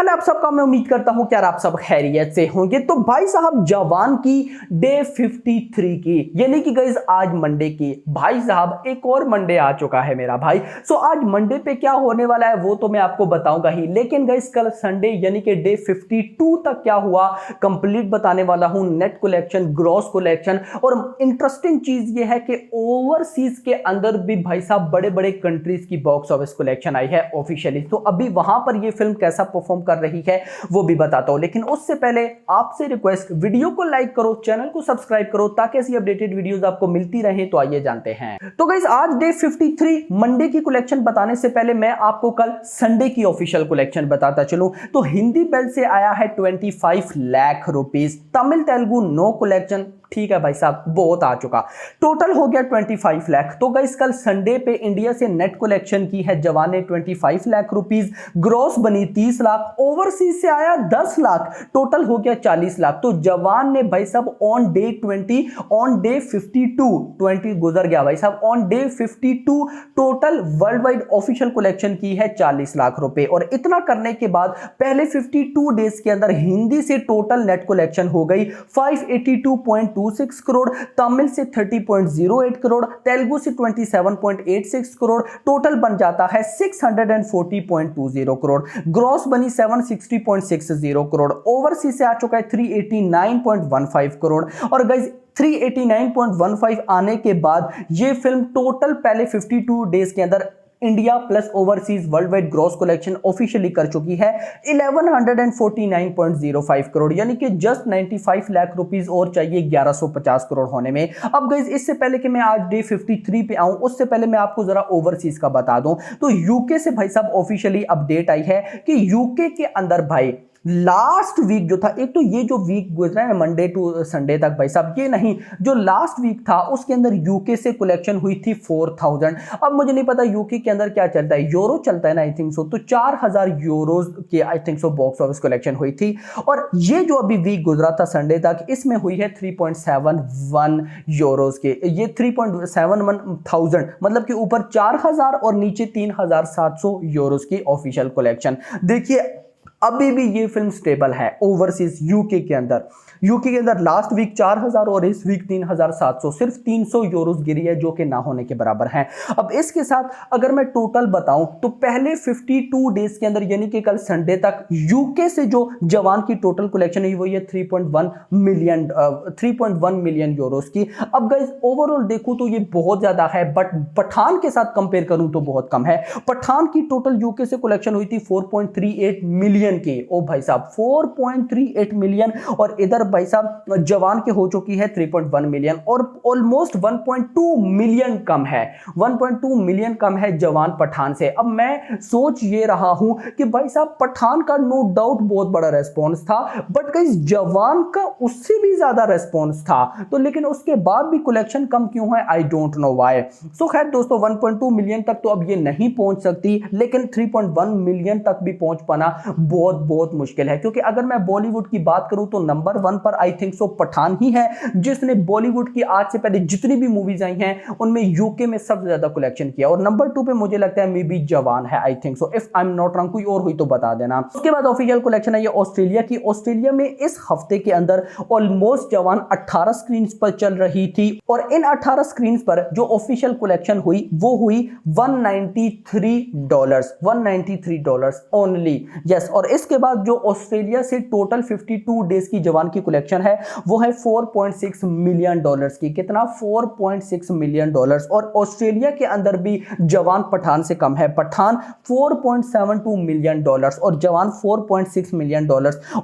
हाल है आप सबका। मैं उम्मीद करता हूं कि यार आप सब खैरियत से होंगे। तो भाई साहब जवान की डे 53 की यानी कि गाइस आज मंडे की, भाई साहब एक और मंडे आ चुका है मेरा भाई। सो आज मंडे पे क्या होने वाला है वो तो मैं आपको बताऊंगा ही, लेकिन गाइस कल संडे यानी कि डे 52 तक क्या हुआ कंप्लीट बताने वाला हूं। नेट कलेक्शन, ग्रॉस कलेक्शन, और इंटरेस्टिंग चीज ये है कि ओवरसीज के अंदर भी भाई साहब बड़े बड़े कंट्रीज की बॉक्स ऑफिस कलेक्शन आई है ऑफिशियली। तो अभी वहां पर ये फिल्म कैसा परफॉर्म कर रही है वो भी बताता हूं, लेकिन उससे पहले आपसे रिक्वेस्ट, वीडियो को लाइक करो, चैनल को सब्सक्राइब करो ताकि ऐसी अपडेटेड वीडियोस आपको मिलती रहें। तो आइए जानते हैं। तो गाइस आज डे 53 मंडे की कलेक्शन बताने से पहले मैं आपको कल संडे की ऑफिशियल कलेक्शन बताता चलूं। तो हिंदी बेल्ट से आया है 25 lakh rupees, Tamil Telugu no collection, ठीक है भाई साहब बहुत आ चुका, टोटल हो गया 25 लाख। तो गाइस कल संडे पे इंडिया से नेट कलेक्शन की है जवान ने 25 लाख रुपीस, ग्रॉस बनी 30 लाख, ओवरसीज से आया 10 लाख, टोटल हो गया 40 लाख। तो जवान ने भाई साहब ऑन डे 52 20 गुजर गया भाई साहब, on day 52 total world wide official collection की है 40 लाख रुपए। और इतना करने के बाद पहले 52 डेज के अंदर हिंदी से टोटल नेट कलेक्शन हो गई 582.26 करोड़, तमिल से 30.08 करोड़, तेलुगु से 27.86 करोड़, टोटल बन जाता है 640.20 करोड़, ग्रॉस बनी 760.60 करोड़, ओवरसीज से आ चुका है 389.15 करोड़। और गाइस 389.15 आने के बाद ये फिल्म टोटल पहले 52 डेज के अंदर India plus overseas world wide gross collection officially कर चुकी है 1149.05 करोड़, यानी कि जस्ट 95 लाख रुपीस और चाहिए 1150 करोड़ होने में। अब गाइस इससे पहले कि मैं आज डे 53 पे आऊं उससे पहले मैं आपको जरा ओवरसीज का बता दूं। तो यूके से भाई साहब ऑफिशियली अपडेट आई है कि यूके के अंदर भाई लास्ट वीक जो था, एक तो ये जो वीक गुजरा है मंडे टू संडे तक भाई साहब, ये नहीं जो लास्ट वीक था उसके अंदर यूके से कलेक्शन हुई थी 4000। अब मुझे नहीं पता यूके के अंदर क्या चलता है, यूरो चलता है ना आई थिंक सो, तो 4000 यूरोज की I think so box office collection हुई थी। और ये जो अभी वीक गुजरा था संडे तक, इसमें हुई है 3.71 यूरोज के, ये 3.71,000 मतलब कि ऊपर 4000 और नीचे 3700 यूरोज की ऑफिशियल कलेक्शन। देखिए अभी भी ये फिल्म स्टेबल है ओवरसीज यूके के अंदर। यूके के अंदर लास्ट वीक 4000 और इस वीक 3700, सिर्फ 300 यूरोस गिरी है जो कि ना होने के बराबर है। अब इसके साथ अगर मैं टोटल बताऊं तो पहले 52 डेज के अंदर यानी कि कल संडे तक यूके से जो जवान की टोटल कलेक्शन हुई वो ये 3.1 मिलियन यूरोस की। अब गाइस ओवरऑल देखूं तो ये बहुत ज्यादा है, बट पठान के साथ कंपेयर करूं तो बहुत कम है। पठान की टोटल यूके से कलेक्शन हुई थी 4.38 मिलियन की, ओ भाई साहब 4.38 मिलियन, और इधर भाई साहब जवान के हो चुकी है 3.1 मिलियन, और ऑलमोस्ट 1.2 मिलियन कम है, 1.2 मिलियन कम है जवान पठान से। अब मैं सोच ये रहा हूं कि भाई साहब पठान का नो डाउट बहुत बड़ा रेस्पॉन्स था, बट गाइस जवान का उससे भी ज्यादा रेस्पॉन्स था, तो लेकिन उसके बाद भी कलेक्शन कम क्यों है, आई डोंट नो व्हाई। सो खैर दोस्तों 1.2 मिलियन तक तो अब ये नहीं पहुंच सकती, लेकिन 3.1 मिलियन तक भी पहुंच पाना बहुत बहुत मुश्किल है, क्योंकि अगर मैं बॉलीवुड की बात करूं तो नंबर 1 पर आई थिंक सो पठान ही है, जिसने बॉलीवुड की आज से पहले जितनी भी मूवीज आई हैं उनमें यूके में सबसे ज्यादा कलेक्शन किया। और नंबर 2 पे मुझे लगता है मे बी जवान है I think so, if I am not wrong, कोई और हुई तो बता देना। उसके बाद ऑफिशियल कलेक्शन है ये ऑस्ट्रेलिया की। ऑस्ट्रेलिया में इस हफ्ते के अंदर ऑलमोस्ट जवान 18 स्क्रीन पर चल रही थी, और इन 18 स्क्रीन पर जो ऑफिशियल कलेक्शन हुई वो हुई $193 ओनली, यस। और इसके बाद जो ऑस्ट्रेलिया से टोटल 52 डेज की जवान की कलेक्शन है वो है $4.6 मिलियन की। कितना? $4.6 मिलियन। और ऑस्ट्रेलिया के अंदर भी जवान पठान से कम है, पठान $4.72 मिलियन और जवान $4.6 मिलियन।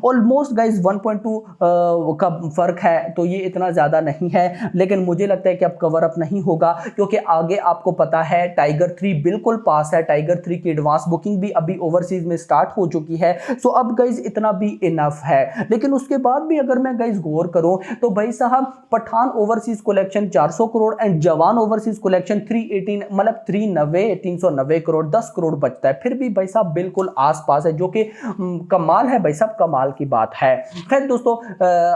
ऑलमोस्ट गाइस 1.2 का फर्क है, तो ये इतना ज्यादा नहीं है, लेकिन मुझे लगता है कि अब कवर अप नहीं होगा, क्योंकि आगे आपको पता है टाइगर 3 बिल्कुल पास है, टाइगर 3 की एडवांस बुकिंग भी अभी ओवरसीज में स्टार्ट हो चुकी है। सो अब गाइज इतना भी इनफ है, लेकिन उसके बाद भी अगर मैं गाइज गौर करूं तो भाई साहब Pathaan overseas collection 400 crore and Jawan overseas collection 318 मतलब 390 करोड़, 10 करोड़ बचता है, फिर भी भाई साहब बिल्कुल आसपास है, जो कि कमाल है भाई साहब, कमाल की बात है। खैर दोस्तों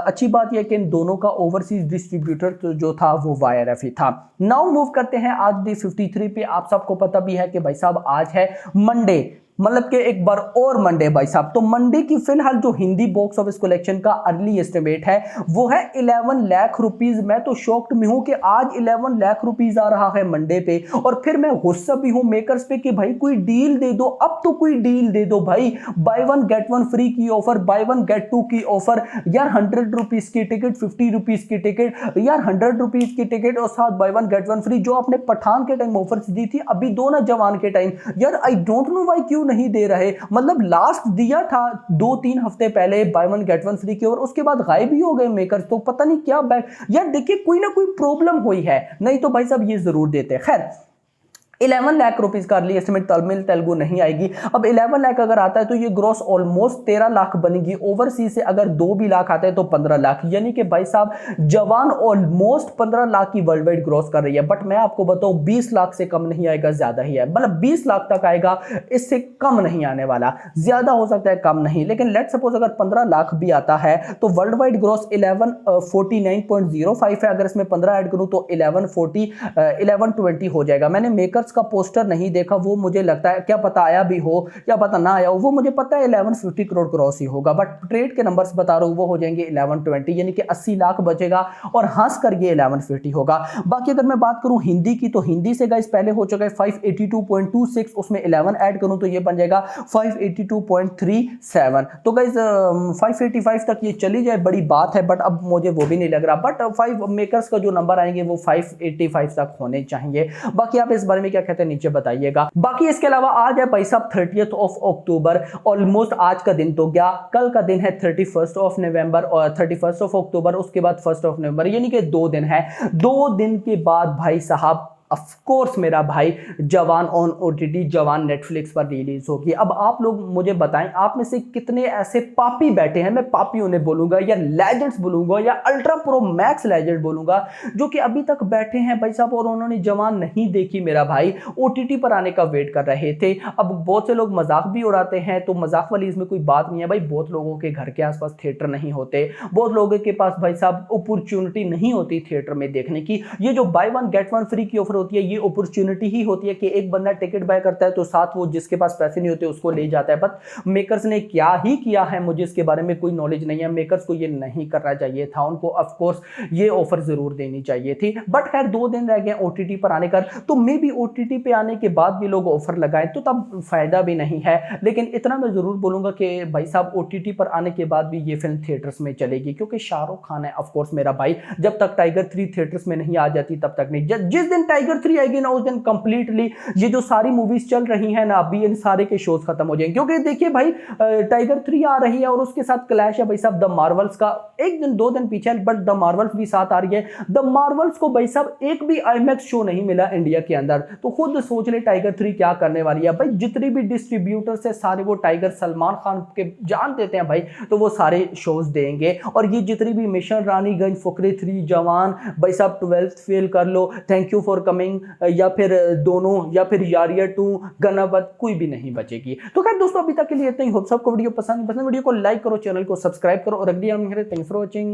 अच्छी बात यह कि इन दोनों का ओवरसीज डिस्ट्रीब्यूटर जो था वो वाईआरएफ ही था। नाउ मूव करते हैं आज डे 53 पे। आप सबको पता भी है कि भाई साहब आज है मंडे, मतलब कि एक बार और मंडे भाई साहब। तो मंडे की फिलहाल जो हिंदी बॉक्स ऑफिस कलेक्शन का अर्ली एस्टिमेट है वो है 11 लाख रुपीस। मैं तो शॉक्ड में हूं कि आज 11 लाख रुपीस आ रहा है मंडे पे, और फिर मैं गुस्सा भी हूं मेकर्स पे कि भाई कोई डील दे दो, अब तो कोई डील दे दो भाई। Buy one get one free की offer, buy one get two की ऑफर यार, 100 रुपीज की टिकट, 50 रुपीज की टिकट यार, 100 रुपीज की टिकट और साथ bye one get one free, जो आपने पठान के टाइम ऑफर्स दी थी, अभी दो ना जवान के टाइम। यार आई डोंट नो वाई क्यों नहीं दे रहे। मतलब लास्ट दिया था 2-3 हफ्ते पहले bye one get one free की, और उसके बाद गायब ही हो गए मेकर्स। तो पता नहीं क्या बैक, यार देखिए कोई ना कोई प्रॉब्लम हुई है, नहीं तो भाई साहब ये जरूर देते। खैर 11 लाख रुपीस का अर्ली एस्टिमेट तमिल तेलुगु नहीं आएगी। अब 11 लाख अगर आता है तो ये ग्रॉस ऑलमोस्ट 13 लाख बनेगी। ओवरसीज से अगर 2 भी लाख आते हैं तो 15 लाख, यानी कि भाई साहब जवान ऑलमोस्ट 15 लाख की वर्ल्ड वाइड ग्रॉस कर रही है। बट मैं आपको बताऊं 20 लाख से कम नहीं आएगा, ज्यादा ही है, मतलब 20 लाख तक आएगा, इससे कम नहीं आने वाला। ज्यादा हो सकता है, कम नहीं। लेकिन लेट सपोज अगर 15 लाख भी आता है तो वर्ल्ड वाइड ग्रॉस 1149.05 है। अगर इसमें 15 ऐड करूं तो 1120 हो जाएगा। मैंने मेकर्स का पोस्टर नहीं देखा, वो मुझे लगता है क्या पता आया भी हो या पता ना आया हो, वो मुझे पता है 1150 करोड़ क्रॉस ही होगा। बट ट्रेड के नंबर्स बता रहा हूं वो हो जाएंगे 1120, यानी कि 80 लाख बचेगा और हंस कर ये 1150 होगा। बाकी अगर मैं बात करूं हिंदी की, तो हिंदी से गाइस पहले हो चुका है 582.26, उसमें 11 ऐड करूं तो ये बन जाएगा 582.37। तो गाइस 585 तक ये चली जाए बड़ी बात है, बट अब मुझे वो भी नहीं लग रहा। बट 5 मेकर्स का जो नंबर आएंगे वो 585 तक होने चाहिए। बाकी आप इस बारे में क्या कहते हैं नीचे बताइएगा। बाकी इसके अलावा आज है भाई साहब 30th ऑफ अक्टूबर। ऑलमोस्ट आज का दिन तो गया, कल का दिन है 31st ऑफ नवंबर और 31st ऑफ अक्टूबर, उसके बाद 1st ऑफ नवंबर, यानी कि 2 दिन है। 2 दिन के बाद भाई साहब ऑफ कोर्स मेरा भाई जवान ऑन ओटीटी, जवान नेटफ्लिक्स पर रिलीज होगी। अब आप लोग मुझे बताएं, आप में से कितने ऐसे पापी बैठे हैं, मैं पापी उन्हें बोलूंगा या लेजेंड्स बोलूंगा या अल्ट्रा प्रो मैक्स लेजेंड बोलूंगा, जो कि अभी तक बैठे हैं भाई साहब और उन्होंने जवान नहीं देखी मेरा भाई, ओटीटी पर आने का वेट कर रहे थे। अब बहुत से लोग मजाक भी उड़ाते हैं, तो मजाक वाली इसमें कोई बात नहीं है भाई। बहुत लोगों के घर के आसपास थिएटर नहीं होते, बहुत लोगों के पास भाई साहब अपॉर्चुनिटी नहीं होती थिएटर में देखने की। ये जो bye one get one free की ऑफर होती है, ये अपॉर्चुनिटी ही होती है कि एक बंदा टिकट बाय करता है तो साथ वो जिसके पास पैसे नहीं होते उसको ले जाता है। बट मेकर्स ने क्या ही किया है, मुझे इसके बारे में कोई नॉलेज नहीं है। मेकर्स को ये नहीं करना चाहिए था, उनको ऑफ कोर्स ये ऑफर जरूर देनी चाहिए थी। बट खैर 2 दिन रह गए ओटीटी पर आने का, तो मे भी ओटीटी पे आने के बाद भी लोग ऑफर लगाएं तो तब फायदा भी नहीं है। लेकिन इतना मैं जरूर बोलूंगा कि भाई साहब ओटीटी पर आने के बाद भी ये फिल्म थिएटर्स में चलेगी, क्योंकि शाहरुख खान है ऑफ कोर्स मेरा भाई। जब तक टाइगर 3 थिएटर्स में नहीं आ जाती तब तक नहीं। जिस दिन टाइगर 3 आएगी ना उस दिन कंप्लीटली ये जो सारी मूवीज चल रही हैं ना अभी, इन सारे के शोज खत्म हो जाएंगे। क्योंकि देखिए भाई टाइगर 3 आ रही है और उसके साथ क्लैश है भाई साहब द मार्वल्स का, 1 दिन 2 दिन पीछे, बट द मार्वल्स भी साथ आ रही है। द मार्वल्स को भाई साहब एक भी आईमैक्स शो नहीं मिला इंडिया के अंदर, तो खुद सोच ले टाइगर 3 क्या करने वाली है भाई। जितने भी डिस्ट्रीब्यूटर्स है सारे वो टाइगर सलमान खान के जान देते हैं भाई, तो वो सारे शोज देंगे। और ये जितनी भी मिशन रानीगंज, फुकरे 3, जवान, भाई साहब 12th फेल कर लो, थैंक यू फॉर कमिंग, या फिर दोनों, या फिर यारिया 2, गनावत, कोई भी नहीं बचेगी। तो खैर दोस्तों अभी तक के लिए इतना ही। होप सबको वीडियो पसंद वीडियो को लाइक करो, चैनल को सब्सक्राइब करो और अगली थैंक्स फॉर वॉचिंग।